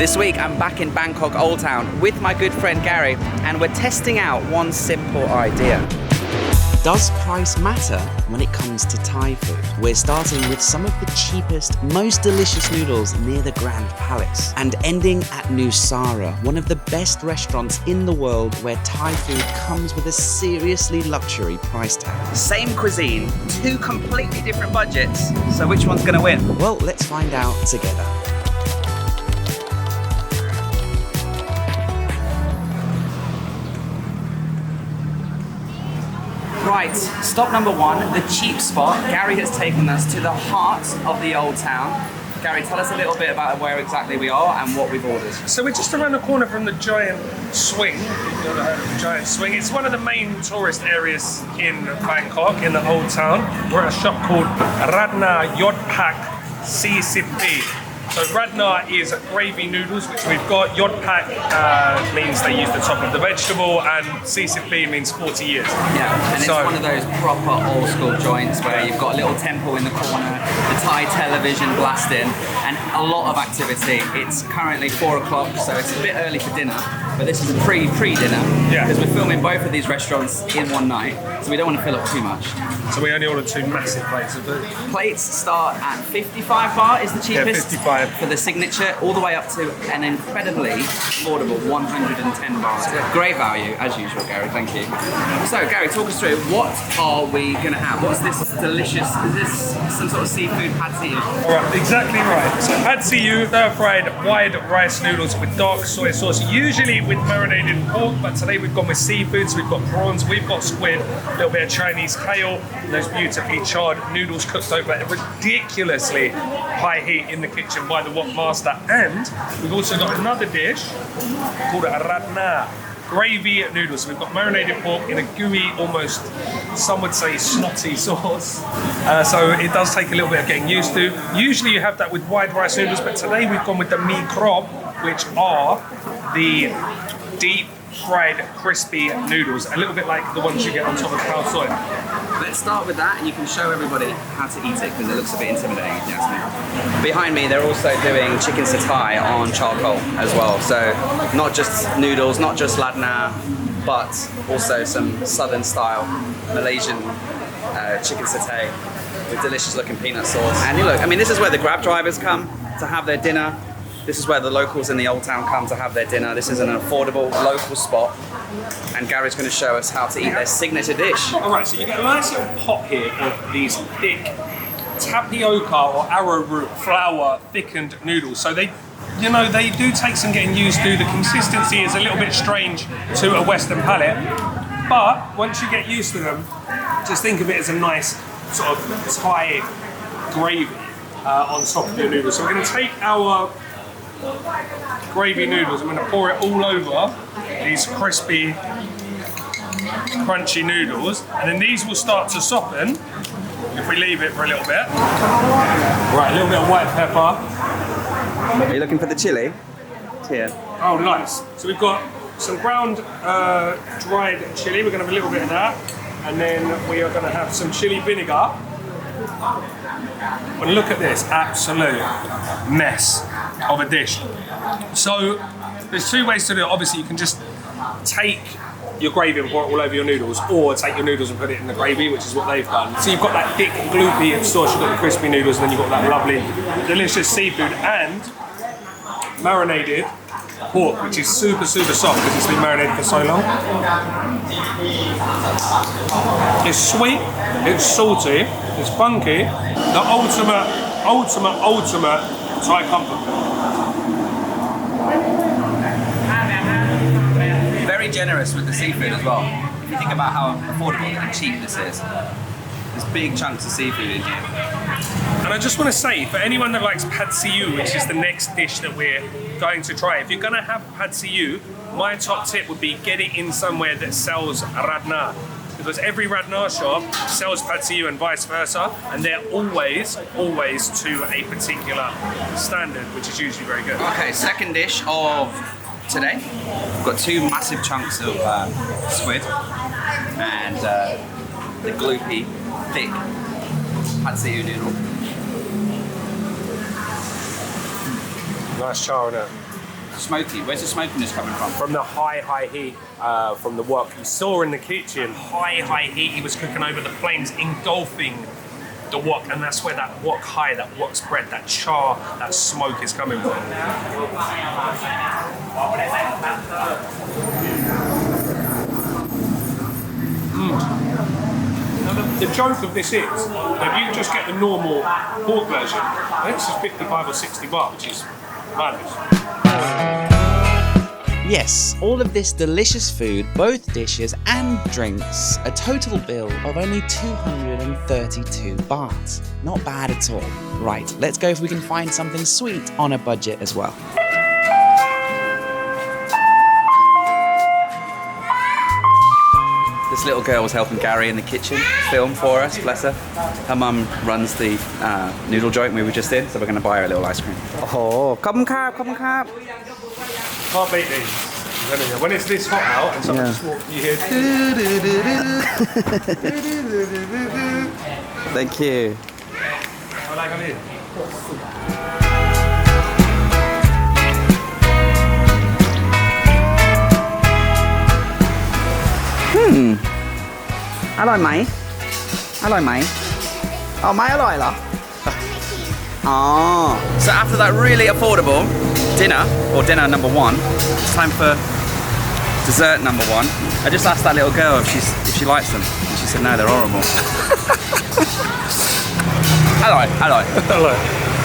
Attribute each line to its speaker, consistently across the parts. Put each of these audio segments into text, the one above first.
Speaker 1: This week I'm back in Bangkok Old Town with my good friend Gary, and we're testing out one simple idea. Does price matter when it comes to Thai food? We're starting with some of the cheapest, most delicious noodles near the Grand Palace and ending at Nusara, one of the best restaurants in the world where Thai food comes with a seriously luxury price tag. Same cuisine, two completely different budgets, so which one's gonna win? Well, let's find out together. Right, stop number one, the cheap spot. Gary has taken us to the heart of the old town. Gary, tell us a little bit about where exactly we are and what we've ordered.
Speaker 2: So we're just around the corner from the Giant Swing. You've never heard of the Giant Swing. It's one of the main tourist areas in Bangkok, in the old town. We're at a shop called Radna Yodpak CCP. So Radna is gravy noodles, which we've got. Yodpak means they use the top of the vegetable, and CCP means 40 years.
Speaker 1: Yeah, and it's one of those proper old school joints where you've got a little temple in the corner, the Thai television blasting, and a lot of activity. It's currently 4 o'clock, so it's a bit early for dinner, but this is a pre-dinner, because we're filming both of these restaurants in one night, so we don't want to fill up too much.
Speaker 2: So we only ordered 2 massive plates of food.
Speaker 1: Plates start at 55 baht is the cheapest.
Speaker 2: Yeah, 55.
Speaker 1: For the signature, all the way up to an incredibly affordable 110 baht. Great value, as usual, Gary, thank you. So, Gary, talk us through, what are we going to have? What's this delicious, is this some sort of seafood pad see ew?
Speaker 2: Alright, exactly right. So pad see ew, stir-fried wide rice noodles with dark soy sauce, usually with marinated pork, but today we've gone with seafood, so we've got prawns, we've got squid, a little bit of Chinese kale, and those beautifully charred noodles cooked over a ridiculously high heat in the kitchen by the wok master. And we've also got another dish called a radna, gravy noodles. So we've got marinated pork in a gooey, almost, some would say snotty sauce. So it does take a little bit of getting used to. Usually you have that with white rice noodles, but today we've gone with the mee krop, which are the deep fried crispy noodles, a little bit like the ones you get on top of khao soi.
Speaker 1: Let's start with that, and you can show everybody how to eat it because it looks a bit intimidating. Yes. Behind me, they're also doing chicken satay on charcoal as well. So not just noodles, not just ladna, but also some southern style Malaysian chicken satay with delicious looking peanut sauce. And you look, I mean, this is where the Grab drivers come to have their dinner. This is where the locals in the old town come to have their dinner. This is an affordable local spot, and Gary's going to show us how to eat their signature dish.
Speaker 2: Alright, so you get a nice little pot here of these thick tapioca or arrowroot flour thickened noodles. So they do take some getting used to. The consistency is a little bit strange to a Western palate, but once you get used to them, just think of it as a nice sort of Thai gravy on top of your noodles. So we're going to take our gravy noodles, I'm going to pour it all over these crispy, crunchy noodles, and then these will start to soften if we leave it for a little bit. Right, a little bit of white pepper.
Speaker 1: Are you looking for the chili? Here.
Speaker 2: Oh, nice. So we've got some ground dried chili, we're going to have a little bit of that, and then we are going to have some chili vinegar. And look at this absolute mess of a dish. So there's 2 ways to do it. Obviously you can just take your gravy and pour it all over your noodles, or take your noodles and put it in the gravy, which is what they've done. So you've got that thick gloopy sauce, you've got the crispy noodles, and then you've got that lovely delicious seafood and marinated pork, which is super soft because it's been marinated for so long. It's sweet, it's salty, it's funky, the ultimate Thai comfort food.
Speaker 1: Very generous with the seafood as well. If you think about how affordable and cheap this is, there's big chunks of seafood in here.
Speaker 2: And I just want to say, for anyone that likes pad see ew, which is the next dish that we're going to try, if you're going to have pad see ew, my top tip would be get it in somewhere that sells radna. Because every radna shop sells pad see ew and vice versa, and they're always to a particular standard, which is usually very good.
Speaker 1: Okay, second dish of today. We've got 2 massive chunks of squid and the gloopy, thick pad see ew noodle.
Speaker 2: Nice char on it.
Speaker 1: smoky. Where's the smokiness coming from?
Speaker 2: From the high heat, from the wok. You saw in the kitchen, high heat, he was cooking over the flames, engulfing the wok, and that's where that wok spread, that char, that smoke is coming from. Now the joke of this is that you just get the normal pork version, and this is 55 or 60 baht, which is madness.
Speaker 3: Yes, all of this delicious food, both dishes and drinks, a total bill of only 232 baht. Not bad at all. Right, let's go if we can find something sweet on a budget as well.
Speaker 1: This little girl was helping Gary in the kitchen film for us, bless her. Her mum runs the noodle joint we were just in, so we're going to buy her a little ice cream. Oh, come on.
Speaker 2: Can't beat these. When it's this hot out and someone just walks, you hear.
Speaker 1: Thank you. Hello, mate. Hello, mate. Oh, mate, hello. Oh, so after that really affordable dinner, or dinner number one, it's time for dessert number one. I just asked that little girl if she likes them, and she said no, they're horrible. Hello.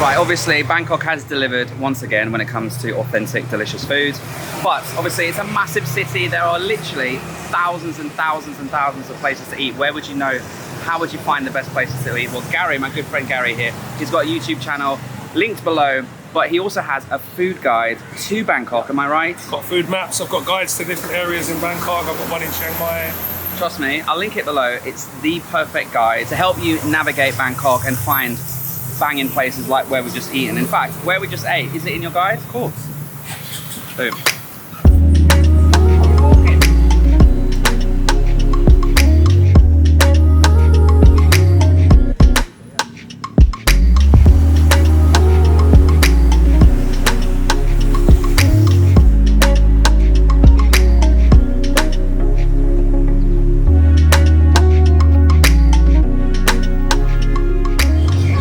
Speaker 1: Right, obviously Bangkok has delivered once again when it comes to authentic, delicious food. But obviously it's a massive city. There are literally thousands and thousands and thousands of places to eat. Where would you know? How would you find the best places to eat? Well, Gary, my good friend Gary here, he's got a YouTube channel linked below, but he also has a food guide to Bangkok, am I right?
Speaker 2: I've got food maps, I've got guides to different areas in Bangkok, I've got one in Chiang Mai.
Speaker 1: Trust me, I'll link it below. It's the perfect guide to help you navigate Bangkok and find banging places like where we just eaten. In fact, where we just ate, is it in your guide? Of course. Boom.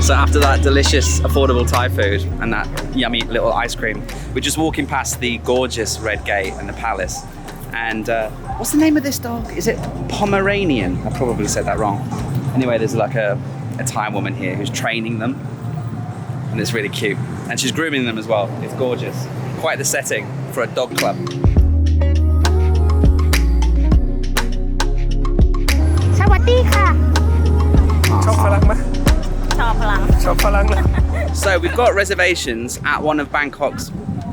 Speaker 1: So after that delicious, affordable Thai food and that yummy little ice cream, we're just walking past the gorgeous red gate and the palace. And what's the name of this dog? Is it Pomeranian? I probably said that wrong. Anyway, there's like a Thai woman here who's training them, and it's really cute. And she's grooming them as well. It's gorgeous. Quite the setting for a dog club. So we've got reservations at one of Bangkok's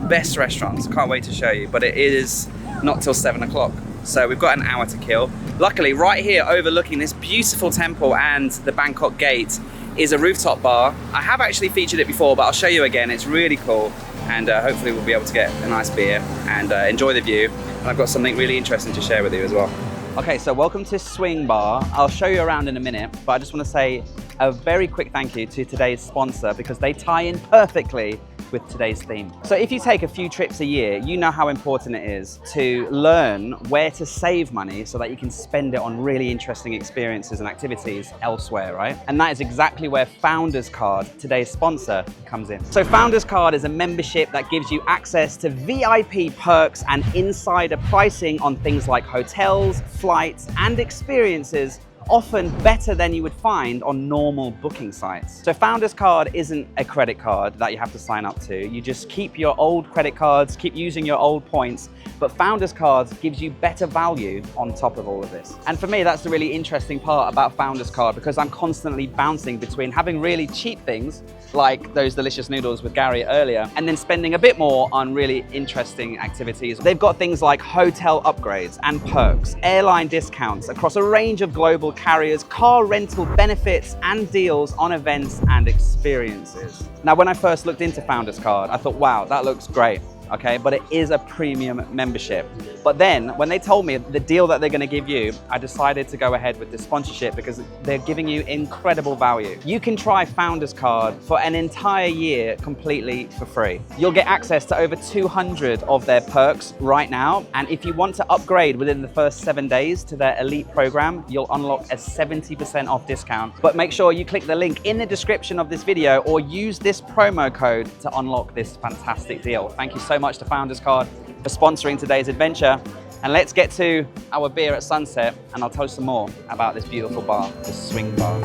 Speaker 1: best restaurants. Can't wait to show you, but it is not till 7 o'clock. So we've got an hour to kill. Luckily, right here overlooking this beautiful temple and the Bangkok Gate is a rooftop bar. I have actually featured it before, but I'll show you again. It's really cool. And hopefully we'll be able to get a nice beer and enjoy the view. And I've got something really interesting to share with you as well. Okay, so welcome to Swing Bar. I'll show you around in a minute, but I just want to say a very quick thank you to today's sponsor because they tie in perfectly with today's theme. So if you take a few trips a year, you know how important it is to learn where to save money so that you can spend it on really interesting experiences and activities elsewhere, right? And that is exactly where Founderscard, today's sponsor, comes in. So Founderscard is a membership that gives you access to VIP perks and insider pricing on things like hotels, flights, and experiences, often better than you would find on normal booking sites. So Founderscard isn't a credit card that you have to sign up to. You just keep your old credit cards, keep using your old points, but Founderscard gives you better value on top of all of this. And for me, that's the really interesting part about Founderscard because I'm constantly bouncing between having really cheap things like those delicious noodles with Gary earlier, and then spending a bit more on really interesting activities. They've got things like hotel upgrades and perks, airline discounts across a range of global carriers, car rental benefits and deals on events and experiences. Now, when I first looked into Founderscard, I thought, wow, that looks great. okay? But it is a premium membership. But then when they told me the deal that they're gonna give you, I decided to go ahead with the sponsorship because they're giving you incredible value. You can try Founderscard for an entire year completely for free. You'll get access to over 200 of their perks right now. And if you want to upgrade within the first 7 days to their elite program, you'll unlock a 70% off discount. But make sure you click the link in the description of this video or use this promo code to unlock this fantastic deal. Thank you so much to Founderscard for sponsoring today's adventure. And let's get to our beer at sunset and I'll tell you some more about this beautiful bar, the Swing Bar.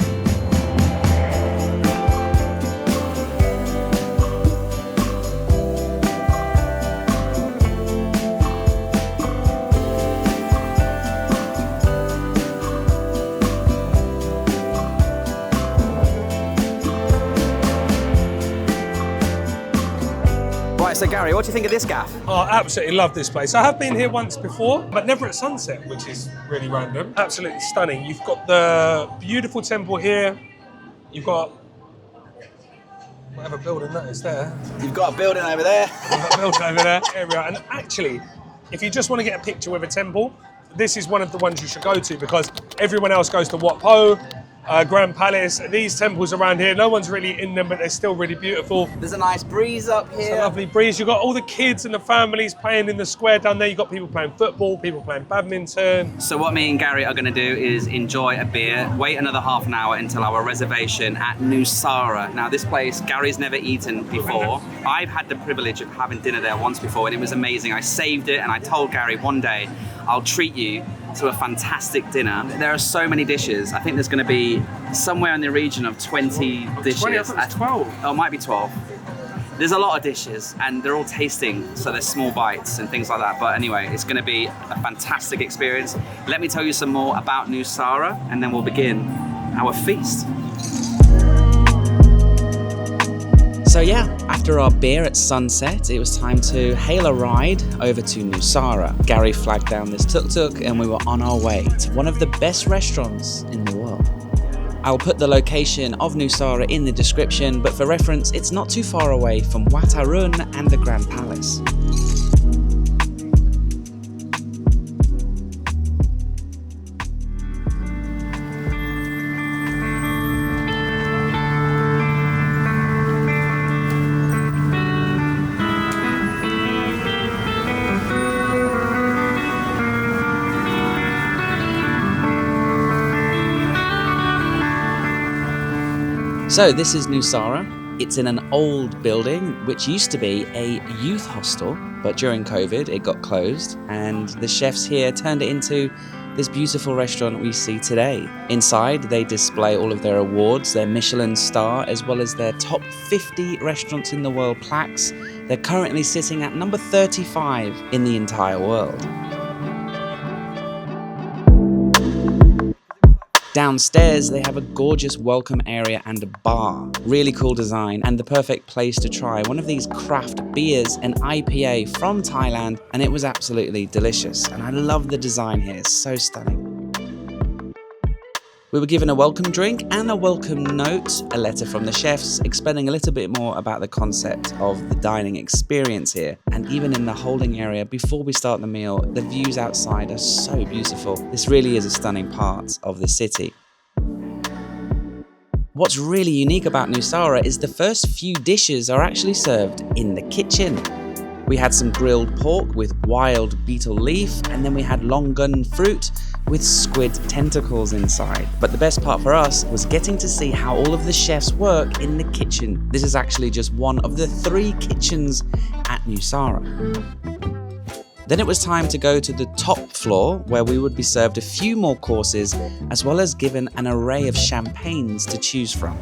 Speaker 1: So Gary, what do you think of this gaff?
Speaker 2: Oh, I absolutely love this place. I have been here once before, but never at sunset, which is really random. Absolutely stunning. You've got the beautiful temple here. You've got whatever building that is there.
Speaker 1: You've got a building over there.
Speaker 2: You've got a building over there. Here we are. And actually, if you just want to get a picture with a temple, this is one of the ones you should go to because everyone else goes to Wat Po, Grand Palace. These temples around here, no one's really in them, but they're still really beautiful.
Speaker 1: There's a nice breeze up here.
Speaker 2: It's a lovely breeze. You've got all the kids and the families playing in the square down there. You've got people playing football, people playing badminton.
Speaker 1: So what me and Gary are going to do is enjoy a beer, wait another half an hour until our reservation at Nusara. Now this place, Gary's never eaten before. I've had the privilege of having dinner there once before and it was amazing. I saved it and I told Gary one day, I'll treat you to a fantastic dinner. There are so many dishes. I think there's going to be somewhere in the region of 20 dishes.
Speaker 2: 20, I thought it was 12.
Speaker 1: Oh, it might be 12. There's a lot of dishes and they're all tasting, so there's small bites and things like that. But anyway, it's going to be a fantastic experience. Let me tell you some more about Nusara and then we'll begin our feast.
Speaker 3: So yeah, after our beer at sunset, it was time to hail a ride over to Nusara. Gary flagged down this tuk-tuk and we were on our way to one of the best restaurants in the world. I'll put the location of Nusara in the description, but for reference, it's not too far away from Wat Arun and the Grand Palace. So this is Nusara. It's in an old building which used to be a youth hostel, but during COVID it got closed and the chefs here turned it into this beautiful restaurant we see today. Inside they display all of their awards, their Michelin star, as well as their top 50 restaurants in the world plaques. They're currently sitting at number 35 in the entire world. Downstairs, they have a gorgeous welcome area and a bar. Really cool design and the perfect place to try one of these craft beers, an IPA from Thailand, and it was absolutely delicious. And I love the design here, it's so stunning. We were given a welcome drink and a welcome note, a letter from the chefs explaining a little bit more about the concept of the dining experience here. And even in the holding area, before we start the meal, the views outside are so beautiful. This really is a stunning part of the city. What's really unique about Nusara is the first few dishes are actually served in the kitchen. We had some grilled pork with wild betel leaf, and then we had longan fruit with squid tentacles inside. But the best part for us was getting to see how all of the chefs work in the kitchen. This is actually just one of the 3 kitchens at Nusara. Then it was time to go to the top floor where we would be served a few more courses as well as given an array of champagnes to choose from.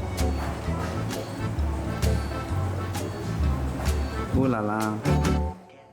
Speaker 1: Ooh la la.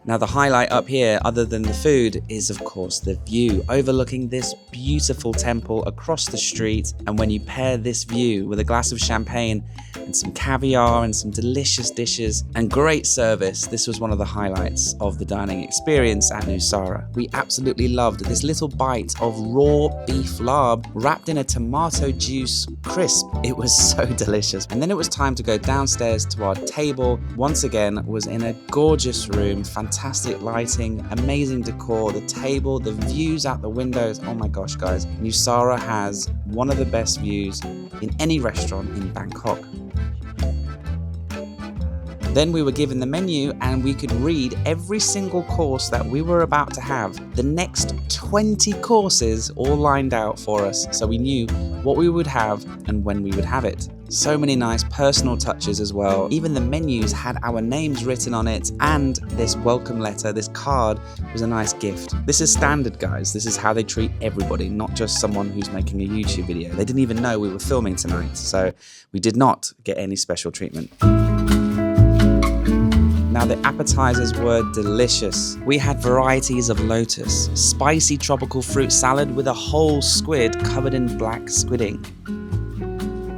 Speaker 3: Now the highlight up here, other than the food, is of course the view overlooking this beautiful temple across the street. And when you pair this view with a glass of champagne and some caviar and some delicious dishes and great service, this was one of the highlights of the dining experience at Nusara. We absolutely loved this little bite of raw beef larb wrapped in a tomato juice crisp. It was so delicious. And then it was time to go downstairs to our table. Once again, was in a gorgeous room, fantastic lighting, amazing decor, the table, the views out the windows. Oh my gosh, guys. Nusara has one of the best views in any restaurant in Bangkok. Then we were given the menu and we could read every single course that we were about to have. The next 20 courses all lined out for us, so we knew what we would have and when we would have it. So many nice personal touches as well. Even the menus had our names written on it, and this welcome letter, this card, was a nice gift. This is standard, guys. This is how they treat everybody, not just someone who's making a YouTube video. They didn't even know we were filming tonight, so we did not get any special treatment. Now the appetizers were delicious. We had varieties of lotus, spicy tropical fruit salad with a whole squid covered in black squid ink.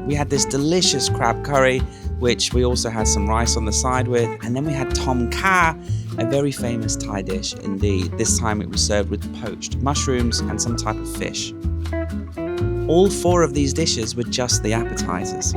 Speaker 3: We had this delicious crab curry, which we also had some rice on the side with, and then we had tom kha, a very famous Thai dish indeed. This time it was served with poached mushrooms and some type of fish. All 4 of these dishes were just the appetizers.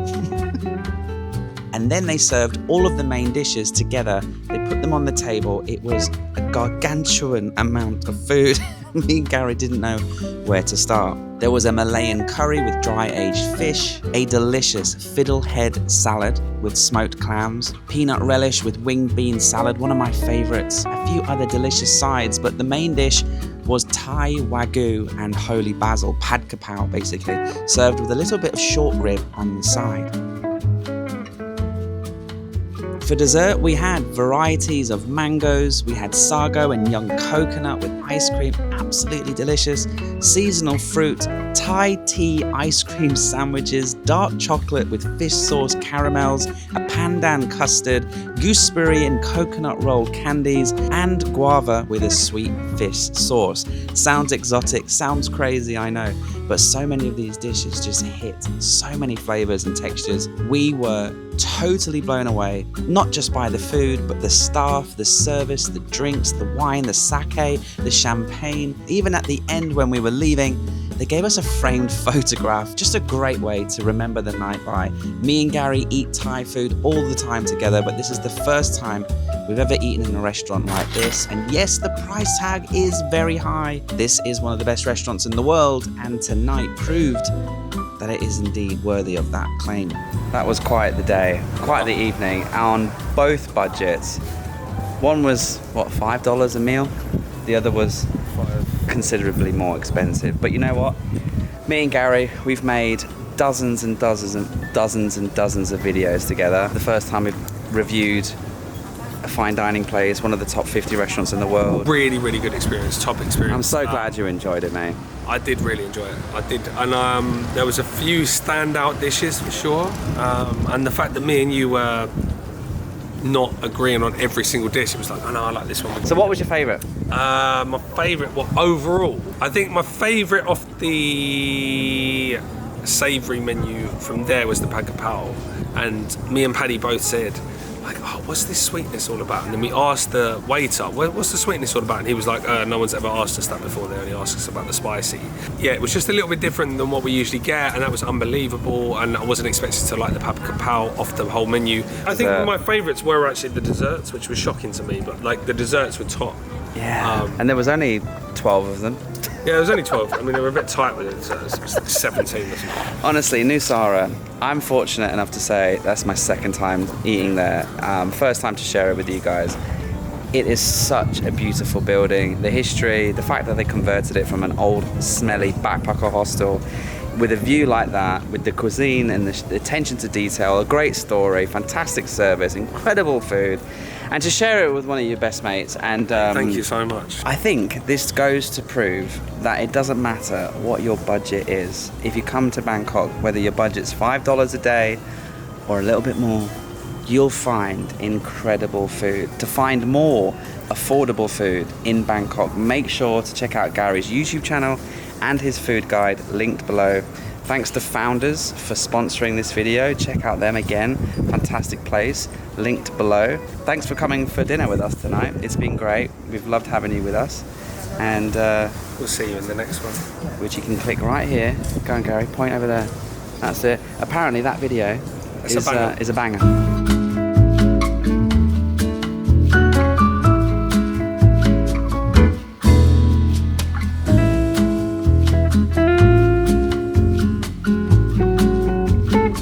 Speaker 3: And then they served all of the main dishes together. They put them on the table. It was a gargantuan amount of food. Me and Gary didn't know where to start. There was a Malayan curry with dry-aged fish, a delicious fiddlehead salad with smoked clams, peanut relish with winged bean salad, one of my favorites, a few other delicious sides, but the main dish was Thai Wagyu and holy basil, pad kapow basically, served with a little bit of short rib on the side. For dessert, we had varieties of mangoes, we had sago and young coconut with ice cream, absolutely delicious, seasonal fruit, Thai tea ice cream sandwiches, dark chocolate with fish sauce caramels, a pandan custard, gooseberry and coconut roll candies, and guava with a sweet fish sauce. Sounds exotic, sounds crazy, I know, but so many of these dishes just hit so many flavors and textures. We were totally blown away, not just by the food, but the staff, the service, the drinks, the wine, the sake, the champagne. Even at the end when we were leaving, they gave us a framed photograph, just a great way to remember the night by. Me and Gary eat Thai food all the time together, but this is the first time we've ever eaten in a restaurant like this. And yes, the price tag is very high. This is one of the best restaurants in the world, and tonight proved that it is indeed worthy of that claim.
Speaker 1: That was quite the day, quite the evening, on both budgets. One was, what, $5 a meal? The other was considerably more expensive. But you know what? Me and Gary, we've made dozens and dozens and dozens and dozens of videos together. The first time we've reviewed a fine dining place, one of the top 50 restaurants in the world.
Speaker 2: Really, really good experience, top experience.
Speaker 1: I'm so glad you enjoyed it, mate.
Speaker 2: I did really enjoy it. I did, and there was a few standout dishes for sure. And the fact that me and you were not agreeing on every single dish, it was like, oh no, I like this one.
Speaker 1: So what was your favourite?
Speaker 2: My favourite, well, overall, I think my favourite of the savoury menu from there was the pad kapow. And me and Paddy both said, like, oh, what's this sweetness all about? And then we asked the waiter, what's the sweetness all about? And he was like, no one's ever asked us that before. They only asked us about the spicy. Yeah, it was just a little bit different than what we usually get, and that was unbelievable. And I wasn't expecting to like the pad kapow off the whole menu. I think my favourites were actually the desserts, which was shocking to me, but like the desserts were top.
Speaker 1: Yeah, and there was only 12 of them.
Speaker 2: Yeah, there was only 12. I mean, they were a bit tight with it, so it was like 17 or something.
Speaker 1: Honestly, Nusara, I'm fortunate enough to say that's my second time eating there. First time to share it with you guys. It is such a beautiful building. The history, the fact that they converted it from an old, smelly backpacker hostel with a view like that, with the cuisine and the attention to detail, a great story, fantastic service, incredible food. And to share it with one of your best mates. And
Speaker 2: thank you so much.
Speaker 1: I think this goes to prove that it doesn't matter what your budget is. If you come to Bangkok, whether your budget's $5 a day or a little bit more,
Speaker 3: you'll find incredible food. To find more affordable food in Bangkok, make sure to check out Gary's YouTube channel and his food guide linked below. Thanks to Founders for sponsoring this video. Check out them again. Fantastic place, linked below. Thanks for coming for dinner with us tonight. It's been great. We've loved having you with us. And
Speaker 2: We'll see you in the next one.
Speaker 3: which you can click right here. Go on, Gary, point over there. That's it. Apparently that video
Speaker 2: It's a banger.
Speaker 3: is a banger.